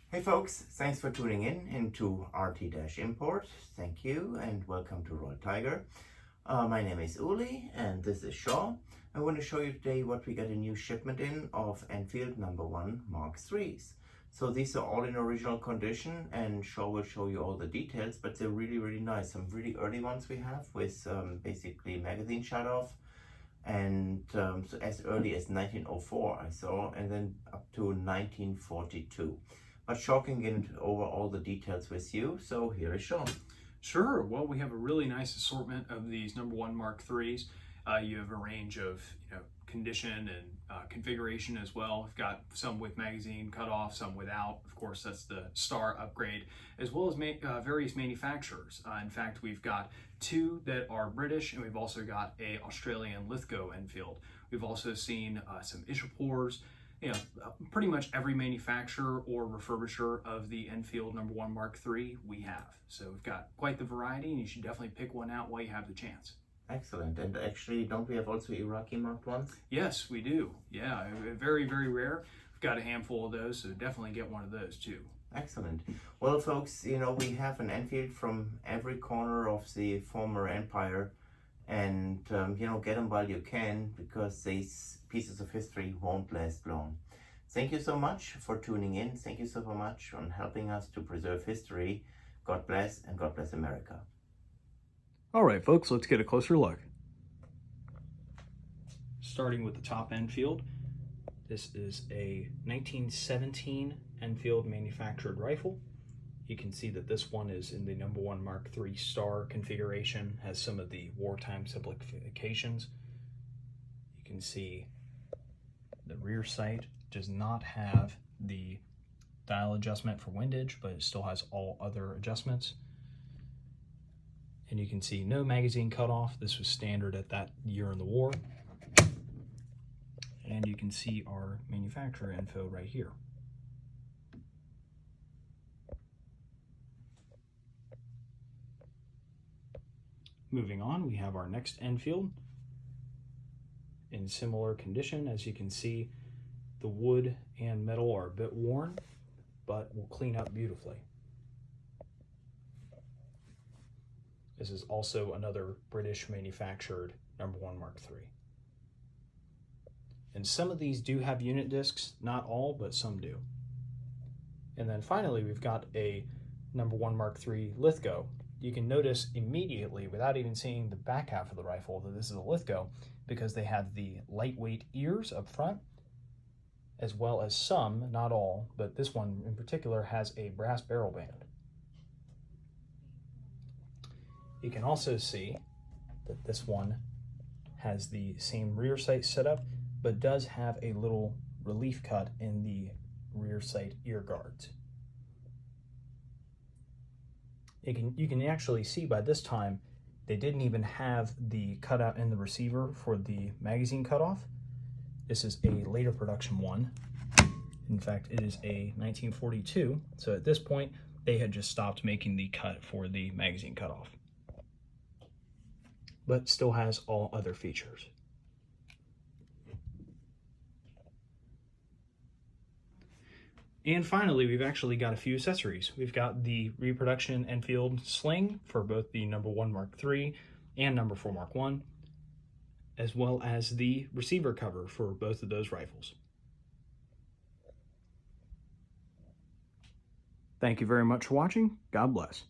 Hey folks, thanks for tuning in into RT-Import. Thank you and welcome to Royal Tiger. My name is Uli and this is Shaw. I want to show you today what we got a new shipment in of Enfield No. 1 Mark IIIs. So these are all in original condition and Shaw will show you all the details, but they're really nice. Some really early ones we have with basically magazine shut off. And so as early as 1904 I saw, and then up to 1942. But Shaw can get over all the details with you, so here is Shaw. Sure. Well, we have a really nice assortment of these No. 1 Mark IIIs. You have a range of condition and configuration as well. We've got some with magazine cutoff, some without. Of course, that's the Star upgrade, as well as various manufacturers. In fact, we've got two that are British, and we've also got a Australian Lithgow Enfield. We've also seen some Ishapores. Pretty much every manufacturer or refurbisher of the Enfield No. 1 Mark III we have. So we've got quite the variety, and you should definitely pick one out while you have the chance. Excellent. And actually, don't we have also Iraqi marked ones? Yes, we do. Yeah, very rare. We've got a handful of those, so definitely get one of those too. Excellent. Well, folks, we have an Enfield from every corner of the former empire, and get them while you can, because these pieces of history won't last long. Thank you so much for tuning in. Thank you so much on helping us to preserve history. God bless, and God bless America. All right, folks, let's get a closer look. Starting with the top Enfield, this is a 1917 Enfield manufactured rifle. You can see that this one is in the No. 1 Mark III Star configuration, has some of the wartime simplifications. You can see the rear sight does not have the dial adjustment for windage, but it still has all other adjustments. And you can see no magazine cutoff. This was standard at that year in the war. And you can see our manufacturer info right here. Moving on, we have our next Enfield in similar condition. As you can see, the wood and metal are a bit worn, but will clean up beautifully. This is also another British manufactured No. 1 Mark III. And some of these do have unit discs, not all, but some do. And then finally, we've got a No. 1 Mark III Lithgow. You can notice immediately, without even seeing the back half of the rifle, that this is a Lithgow, because they have the lightweight ears up front, as well as some, not all, but this one in particular has a brass barrel band. You can also see that this one has the same rear sight setup, but does have a little relief cut in the rear sight ear guards. You can actually see by this time they didn't even have the cutout in the receiver for the magazine cutoff. This is a later production one. In fact, it is a 1942, so at this point they had just stopped making the cut for the magazine cutoff, but still has all other features. And finally, we've actually got a few accessories. We've got the reproduction Enfield sling for both the No. 1 Mark III and No. 4 Mark I, as well as the receiver cover for both of those rifles. Thank you very much for watching. God bless.